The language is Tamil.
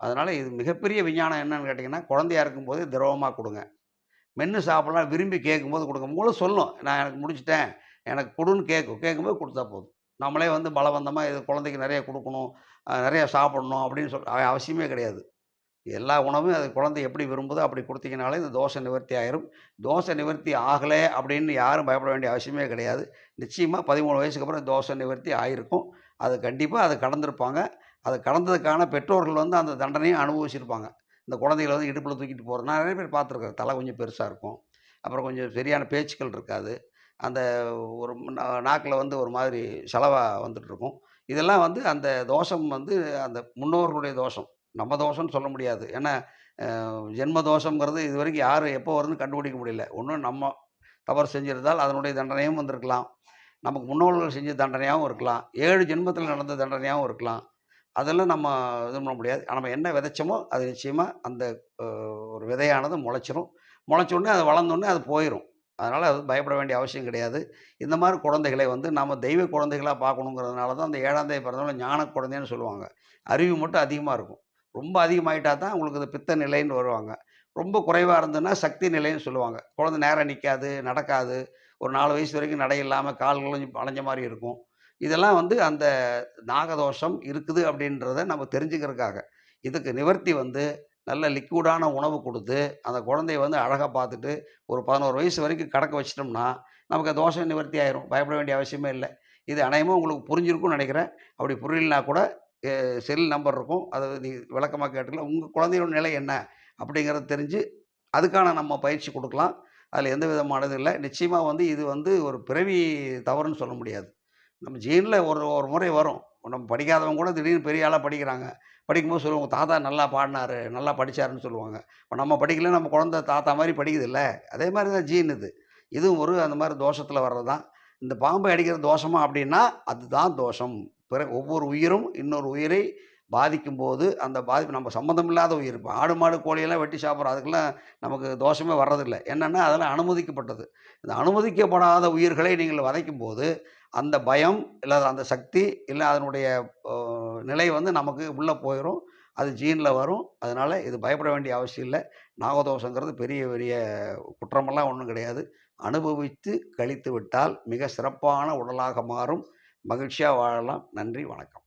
அதனால இது மிகப்பெரிய விஞ்ஞானம் என்னன்னு கேட்டீங்கன்னா, குழந்தையா இருக்கும்போதே திரவமா குடுங்க. மென்னு சாப்பிடலாம் விரும்பி கேட்கும்போது குடுங்க. மூளை சொல்லும். நான் எனக்கு முடிச்சுட்டேன். எனக்கு குடுன்னு கேட்கும். கேட்கும்போது குடுத்தா போதும். நம்மளே வந்து பலவந்தமா இது குழந்தைக்கு நெறைய குடுக்கணும், நெறைய சாப்பிடணும் அப்படின்னு அவசியமே கிடையாது. எல்லா உணவும் அது குழந்தை எப்படி விரும்புதோ அப்படி குடுத்தீங்கனாலே இந்த தோஷ நிவர்த்தி ஆயிரும். தோஷ நிவர்த்தி ஆகல அப்படின்னு யாரும் பயப்பட வேண்டிய அவசியமே கிடையாது. நிச்சயமா 13 வயசுக்கு அப்புறம் தோஷ நிவர்த்தி ஆயிருக்கும். அது கண்டிப்பா அத கடந்திருப்பாங்க. அத கடந்ததுக்கான பெற்றோர்கள் வந்து அந்த தண்டனையும் அனுபவிச்சிருப்பாங்க. இந்த குழந்தைகள வந்து இடுப்புல தூக்கிட்டு போறது நான் நெறைய பேர் பார்த்துருக்கேன். தலை கொஞ்சம் பெருசா இருக்கும். அப்புறம் கொஞ்சம் சரியான பேச்சுக்கள் இருக்காது. அந்த ஒரு நாக்குல வந்து ஒரு மாதிரி சலவா வந்துட்டுருக்கும். இதெல்லாம் வந்து அந்த தோஷம் வந்து அந்த முன்னோர்களுடைய தோஷம். நம்ம தோஷம்னு சொல்ல முடியாது. ஏன்னா, ஜென்ம தோஷம்ங்கிறது இதுவரைக்கும் யாரும் எப்போ வருதுன்னு கண்டுபிடிக்க முடியல. ஒண்ணு நம்ம தவறு செஞ்சிருந்தால் அதனுடைய தண்டனையும் வந்திருக்கலாம். நமக்கு முன்னோர்கள் செஞ்ச தண்டனையாவும் இருக்கலாம். 7 ஜென்மத்தில நடந்த தண்டனையாவும் இருக்கலாம். அதெல்லாம் நம்ம இது பண்ண முடியாது. நம்ம என்ன விதைச்சோமோ, அது நிச்சயமா அந்த அ ஒரு விதையானது முளைச்சிரும். முளைச்சோனே அது வளர்ந்தோனே அது போயிரும். அதனால அது பயப்பட வேண்டிய அவசியம் கிடையாது. இந்த மாரி குழந்தைகளை வந்து நாம தெய்வ குழந்தைகளா பார்க்கணுங்கிறதுனால தான் அந்த 7ஆம் தேதி பிறந்தவங்கள ஞான குழந்தைன்னு சொல்லுவாங்க. அறிவு மட்டும் அதிகமா இருக்கும். ரொம்ப அதிகமாயிட்டா தான் உங்களுக்கு இந்த பித்த நிலைன்னு வருவாங்க. ரொம்ப குறைவா இருந்ததுன்னா சக்தி நிலைன்னு சொல்லுவாங்க. குழந்தை நேரா நிக்காது, நடக்காது. ஒரு 4 வயசு வரைக்கும் நடை இல்லாம கால்களும் வளைஞ்ச மாரி இருக்கும். இதெல்லாம் வந்து அந்த நாகதோஷம் இருக்குது அப்படின்றத நம்ம தெரிஞ்சுக்கிறதுக்காக. இதுக்கு நிவர்த்தி வந்து நல்ல லிக்விடான உணவு குடுத்து, அந்த குழந்தைய வந்து அழகா பார்த்துட்டு, ஒரு 11 வயசு வரைக்கும் கடக்க வச்சுட்டோம்னா, நமக்கு தோஷம் நிவர்த்தி ஆயிரும். பயப்பட வேண்டிய அவசியமே இல்ல. இது அநேகமா உங்களுக்கு புரிஞ்சிருக்கும்னு நெனைக்கிறேன். அப்படி புரியலனா கூட செல் நம்பர் இருக்கும். அத நீங்க விளக்கமா கேட்டுக்கலாம். உங்க குழந்தையோட நிலை என்ன? அப்படிங்கிறத தெரிஞ்சு, அதுக்கான நம்ம பயிற்சி குடுக்கலாம். அதுல எந்த விதமானது இல்ல. நிச்சயமா வந்து இது வந்து ஒரு பிறவி தவறுன்னு சொல்ல முடியாது. நம்ம ஜீன்ல ஒரு ஒரு முறை வரும். நம்ம படிக்காதவங்க கூட திடீர்னு பெரிய ஆளா படிக்கிறாங்க. படிக்கும்போது சொல்லுவாங்க, "உங்க தாத்தா நல்லா பாடுனாரு, நல்லா படிச்சாருன்னு" சொல்லுவாங்க. இப்ப நம்ம படிக்கல, நம்ம குழந்தை தாத்தா மாரி படிக்குதுல்ல. அதே மாரி தான் ஜீன் இது. இதுவும் ஒரு அந்த மாரி தோஷத்துல வர்றது தான். இந்த பாம்பை அடிக்கிறது தோஷமா அப்படின்னா, அதுதான் தோஷம். ஒவ்வொரு உயிரும் இன்னொரு உயிரை பாதிக்கும்போது, அந்த பாதிப்பு நம்ம சம்மந்தம் இல்லாத உயிர். இப்ப ஆடு, மாடு, கோழியெல்லாம் வெட்டி சாப்பிடுறோம். அதுக்கெல்லாம் நமக்கு தோஷமே வர்றதில்ல. என்னன்னா, அதெல்லாம் அனுமதிக்கப்பட்டது. இந்த அனுமதிக்கப்படாத உயிர்களை நீங்கள் வதைக்கும்போது அந்த பயம், இல்ல அந்த சக்தி, இல்ல அதனுடைய அ நிலை வந்து நமக்கு உள்ள போயிரும். அது ஜீன்ல வரும். அதனால இது பயப்பட வேண்டிய அவசியம் இல்ல. நாகதோஷங்கிறது பெரிய பெரிய குற்றமெல்லாம் ஒண்ணும் கிடையாது. அனுபவித்து கழித்து விட்டால் மிக சிறப்பான உடலாக மாறும். மகிழ்ச்சியா வாழலாம். நன்றி, வணக்கம்.